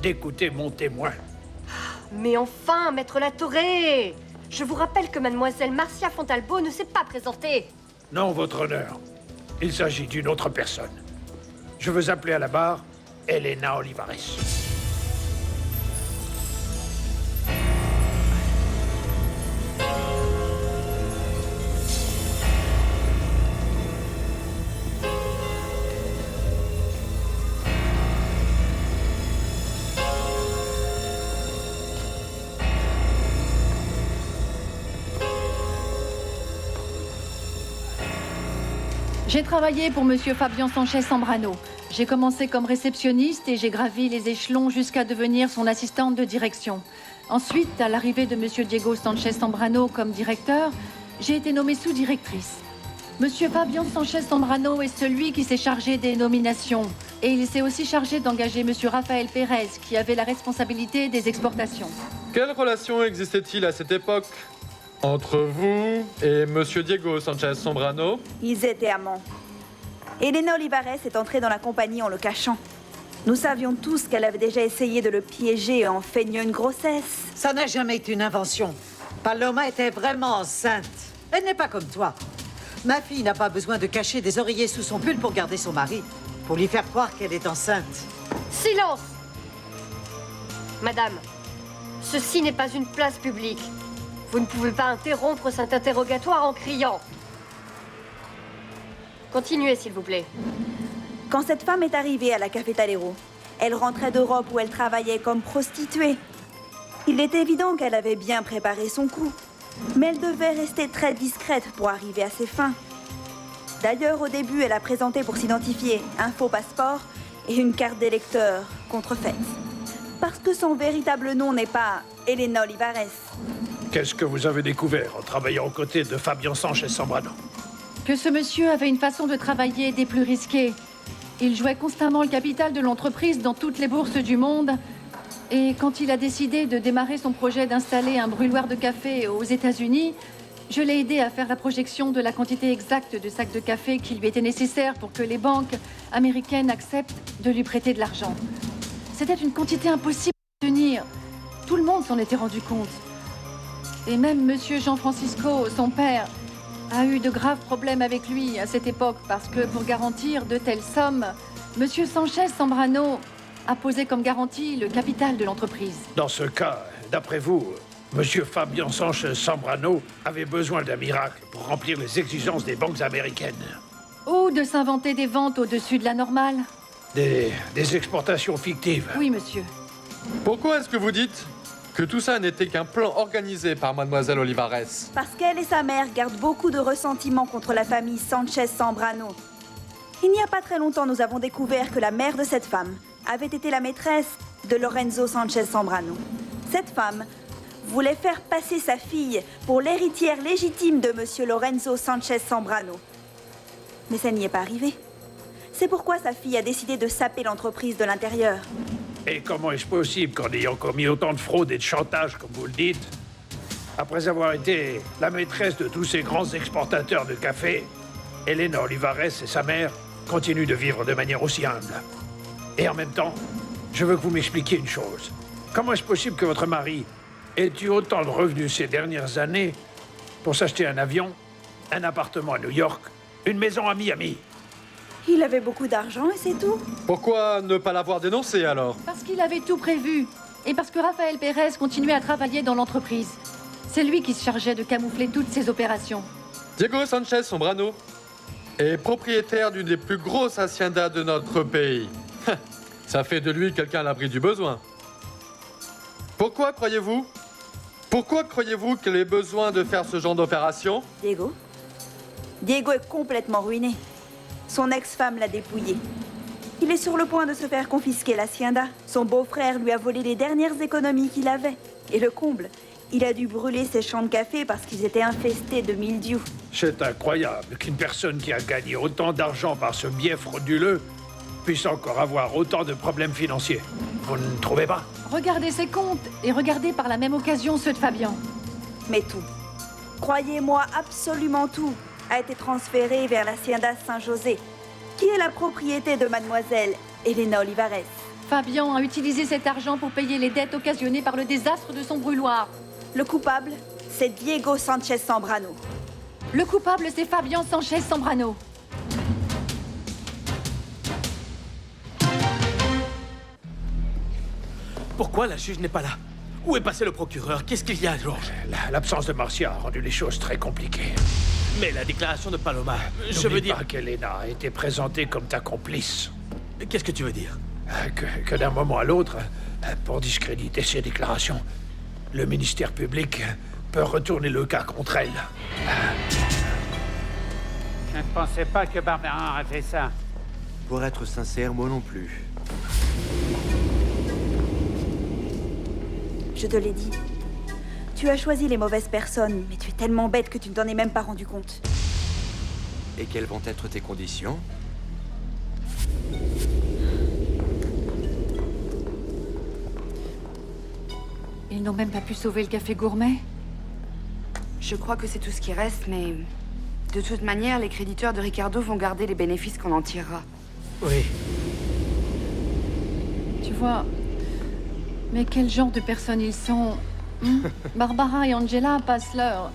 d'écouter mon témoin. Mais enfin, maître Latoré! Je vous rappelle que mademoiselle Marcia Fontalbo ne s'est pas présentée. Non, votre honneur. Il s'agit d'une autre personne. Je veux appeler à la barre Elena Olivares. J'ai travaillé pour Monsieur Fabian Sanchez Zambrano. J'ai commencé comme réceptionniste et j'ai gravi les échelons jusqu'à devenir son assistante de direction. Ensuite, à l'arrivée de Monsieur Diego Sanchez Zambrano comme directeur, j'ai été nommée sous-directrice. Monsieur Fabian Sanchez Zambrano est celui qui s'est chargé des nominations. Et il s'est aussi chargé d'engager Monsieur Rafael Pérez, qui avait la responsabilité des exportations. Quelle relation existait-il à cette époque entre vous et Monsieur Diego Sanchez Zambrano? Ils étaient amants. Elena Olivares est entrée dans la compagnie en le cachant. Nous savions tous qu'elle avait déjà essayé de le piéger en feignant une grossesse. Ça n'a jamais été une invention. Paloma était vraiment enceinte. Elle n'est pas comme toi. Ma fille n'a pas besoin de cacher des oreillers sous son pull pour garder son mari, pour lui faire croire qu'elle est enceinte. Silence! Madame, ceci n'est pas une place publique. Vous ne pouvez pas interrompre cet interrogatoire en criant. Continuez, s'il vous plaît. Quand cette femme est arrivée à la Café Talero, elle rentrait d'Europe où elle travaillait comme prostituée. Il est évident qu'elle avait bien préparé son coup, mais elle devait rester très discrète pour arriver à ses fins. D'ailleurs, au début, elle a présenté pour s'identifier un faux passeport et une carte d'électeur contrefaite. Parce que son véritable nom n'est pas Elena Olivares. Qu'est-ce que vous avez découvert en travaillant aux côtés de Fabian Sanchez Zambrano? Que ce monsieur avait une façon de travailler des plus risquées. Il jouait constamment le capital de l'entreprise dans toutes les bourses du monde. Et quand il a décidé de démarrer son projet d'installer un brûloir de café aux États-Unis, je l'ai aidé à faire la projection de la quantité exacte de sacs de café qui lui était nécessaire pour que les banques américaines acceptent de lui prêter de l'argent. C'était une quantité impossible à tenir. Tout le monde s'en était rendu compte. Et même Monsieur Jean-Francisco, son père, a eu de graves problèmes avec lui à cette époque parce que pour garantir de telles sommes, Monsieur Sanchez Zambrano a posé comme garantie le capital de l'entreprise. Dans ce cas, d'après vous, Monsieur Fabian Sanchez Zambrano avait besoin d'un miracle pour remplir les exigences des banques américaines. Ou de s'inventer des ventes au-dessus de la normale. Des exportations fictives. Oui, monsieur. Pourquoi est-ce que vous dites que tout ça n'était qu'un plan organisé par Mademoiselle Olivares? Parce qu'elle et sa mère gardent beaucoup de ressentiment contre la famille Sanchez Zambrano. Il n'y a pas très longtemps, nous avons découvert que la mère de cette femme avait été la maîtresse de Lorenzo Sanchez Zambrano. Cette femme voulait faire passer sa fille pour l'héritière légitime de Monsieur Lorenzo Sanchez Zambrano. Mais ça n'y est pas arrivé. C'est pourquoi sa fille a décidé de saper l'entreprise de l'intérieur. Et comment est-ce possible qu'en ayant commis autant de fraude et de chantage, comme vous le dites, après avoir été la maîtresse de tous ces grands exportateurs de café, Elena Olivares et sa mère continuent de vivre de manière aussi humble? Et en même temps, je veux que vous m'expliquiez une chose. Comment est-ce possible que votre mari ait eu autant de revenus ces dernières années pour s'acheter un avion, un appartement à New York, une maison à Miami? Il avait beaucoup d'argent et c'est tout. Pourquoi ne pas l'avoir dénoncé alors? Parce qu'il avait tout prévu. Et parce que Rafael Pérez continuait à travailler dans l'entreprise. C'est lui qui se chargeait de camoufler toutes ces opérations. Diego Sanchez Zambrano est propriétaire d'une des plus grosses haciendas de notre pays. Ça fait de lui quelqu'un à l'abri du besoin. Pourquoi croyez-vous qu'il ait besoin de faire ce genre d'opération? Diego est complètement ruiné. Son ex-femme l'a dépouillé. Il est sur le point de se faire confisquer l'hacienda. Son beau-frère lui a volé les dernières économies qu'il avait. Et le comble, il a dû brûler ses champs de café parce qu'ils étaient infestés de mildiou. C'est incroyable qu'une personne qui a gagné autant d'argent par ce biais frauduleux puisse encore avoir autant de problèmes financiers. Vous ne trouvez pas? Regardez ses comptes et regardez par la même occasion ceux de Fabian. Mais tout, croyez-moi, absolument tout, a été transféré vers l'hacienda Saint-José, qui est la propriété de mademoiselle Elena Olivares. Fabian a utilisé cet argent pour payer les dettes occasionnées par le désastre de son brûloir. Le coupable, c'est Diego Sanchez Zambrano. Le coupable, c'est Fabian Sanchez Zambrano. Pourquoi la juge n'est pas là? Où est passé le procureur? Qu'est-ce qu'il y a, Georges? L'absence de Marcia a rendu les choses très compliquées. Mais la déclaration de Paloma, je veux N'oublie dire... pas qu'Elena a été présentée comme ta complice. Qu'est-ce que tu veux dire? Que d'un moment à l'autre, pour discréditer ses déclarations, le ministère public peut retourner le cas contre elle. Je ne pensais pas que Barberin a fait ça. Pour être sincère, moi non plus. Je te l'ai dit. Tu as choisi les mauvaises personnes, mais tu es tellement bête que tu ne t'en es même pas rendu compte. Et quelles vont être tes conditions? Ils n'ont même pas pu sauver le café gourmet. Je crois que c'est tout ce qui reste, mais... De toute manière, les créditeurs de Ricardo vont garder les bénéfices qu'on en tirera. Oui. Tu vois... Mais quel genre de personnes ils sont Barbara et Angela passent leur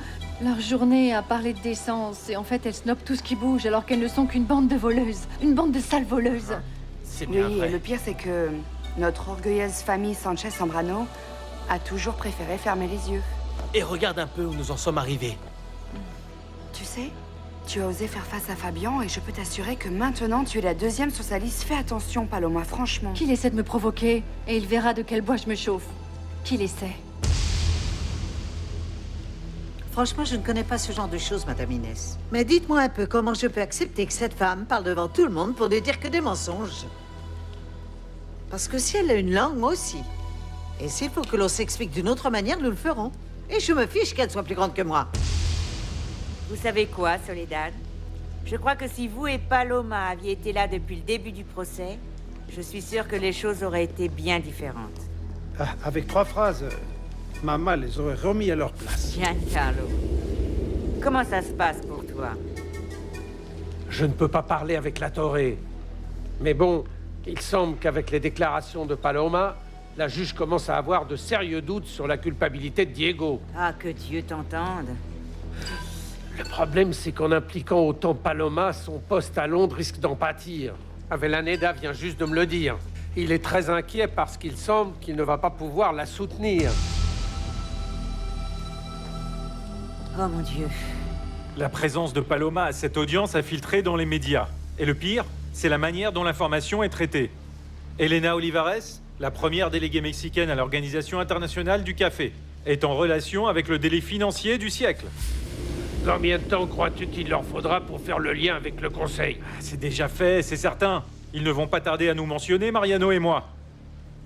journée à parler de décence. Et en fait, elles snobent tout ce qui bouge, alors qu'elles ne sont qu'une bande de voleuses. Une bande de sales voleuses. C'est Oui, bien et vrai. le pire, c'est que notre orgueilleuse famille Sanchez Zambrano a toujours préféré fermer les yeux. Et regarde un peu où nous en sommes arrivés. Tu sais, tu as osé faire face à Fabian et je peux t'assurer que maintenant tu es la deuxième sur sa liste. Fais attention, Paloma, franchement. Qu'il essaie de me provoquer, et il verra de quel bois je me chauffe. Qu'il essaie. Franchement, je ne connais pas ce genre de choses, Madame Inès. Mais dites-moi un peu comment je peux accepter que cette femme parle devant tout le monde pour ne dire que des mensonges. Parce que si elle a une langue, moi aussi. Et s'il faut que l'on s'explique d'une autre manière, nous le ferons. Et je me fiche qu'elle soit plus grande que moi. Vous savez quoi, Soledad? Je crois que si vous et Paloma aviez été là depuis le début du procès, je suis sûre que les choses auraient été bien différentes. Avec 3 phrases, Maman les aurait remis à leur place. Giancarlo, comment ça se passe pour toi? Je ne peux pas parler avec la Torre. Mais bon, il semble qu'avec les déclarations de Paloma, la juge commence à avoir de sérieux doutes sur la culpabilité de Diego. Ah, que Dieu t'entende. Le problème, c'est qu'en impliquant autant Paloma, son poste à Londres risque d'en pâtir. Avellaneda vient juste de me le dire. Il est très inquiet parce qu'il semble qu'il ne va pas pouvoir la soutenir. Oh mon Dieu. La présence de Paloma à cette audience a filtré dans les médias. Et le pire, c'est la manière dont l'information est traitée. Elena Olivares, la première déléguée mexicaine à l'Organisation internationale du café, est en relation avec le délit financier du siècle. Combien de temps crois-tu qu'il leur faudra pour faire le lien avec le Conseil? C'est déjà fait, c'est certain. Ils ne vont pas tarder à nous mentionner, Mariano et moi.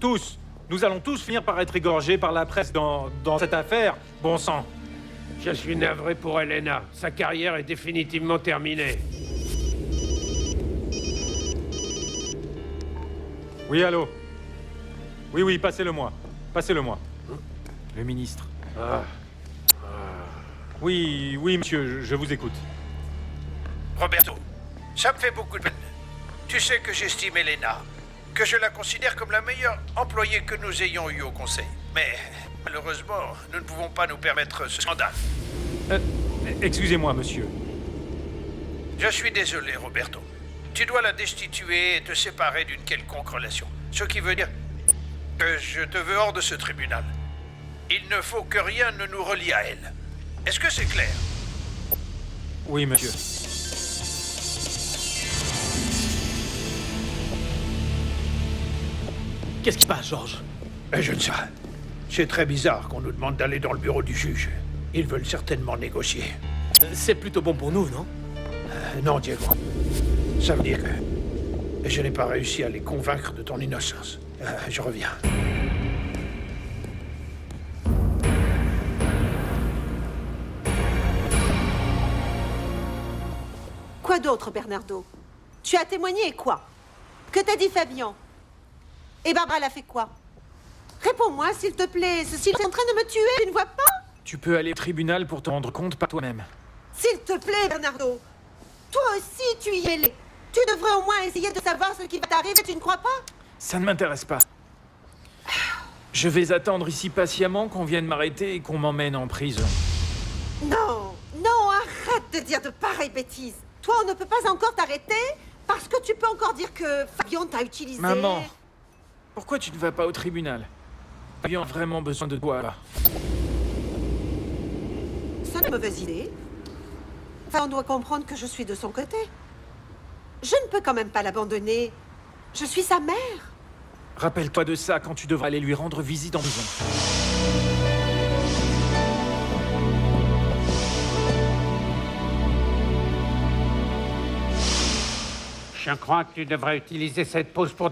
Tous. Nous allons tous finir par être égorgés par la presse dans cette affaire. Bon sang. Je suis navré pour Elena. Sa carrière est définitivement terminée. Oui, allô? Oui, passez-le-moi. Passez-le-moi. Le ministre. Oui, monsieur, je vous écoute. Roberto, ça me fait beaucoup de peine. Tu sais que j'estime Elena, que je la considère comme la meilleure employée que nous ayons eue au Conseil. Mais malheureusement, nous ne pouvons pas nous permettre ce scandale. Excusez-moi, monsieur. Je suis désolé, Roberto. Tu dois la destituer et te séparer d'une quelconque relation. Ce qui veut dire que je te veux hors de ce tribunal. Il ne faut que rien ne nous relie à elle. Est-ce que c'est clair? Oui, monsieur. Qu'est-ce qui se passe, Georges? Je ne sais pas. C'est très bizarre qu'on nous demande d'aller dans le bureau du juge. Ils veulent certainement négocier. C'est plutôt bon pour nous, non? Non, Diego. Ça veut dire que je n'ai pas réussi à les convaincre de ton innocence. Je reviens. Quoi d'autre, Bernardo? Tu as témoigné et quoi? Que t'a dit Fabian? Et Barbara l'a fait quoi? Réponds-moi, s'il te plaît. Ceci est en train de me tuer, tu ne vois pas? Tu peux aller au tribunal pour te rendre compte par toi-même. S'il te plaît, Bernardo. Toi aussi, tu y es mêlé. Tu devrais au moins essayer de savoir ce qui va t'arriver, tu ne crois pas? Ça ne m'intéresse pas. Je vais attendre ici patiemment qu'on vienne m'arrêter et qu'on m'emmène en prison. Non, non, arrête de dire de pareilles bêtises. Toi, on ne peut pas encore t'arrêter parce que tu peux encore dire que Fabian t'a utilisé. Maman, pourquoi tu ne vas pas au tribunal? Fabian a vraiment besoin de toi, là. C'est une mauvaise idée. Enfin, on doit comprendre que je suis de son côté. Je ne peux quand même pas l'abandonner. Je suis sa mère. Rappelle-toi de ça quand tu devras aller lui rendre visite en prison. Je crois que tu devrais utiliser cette pause pour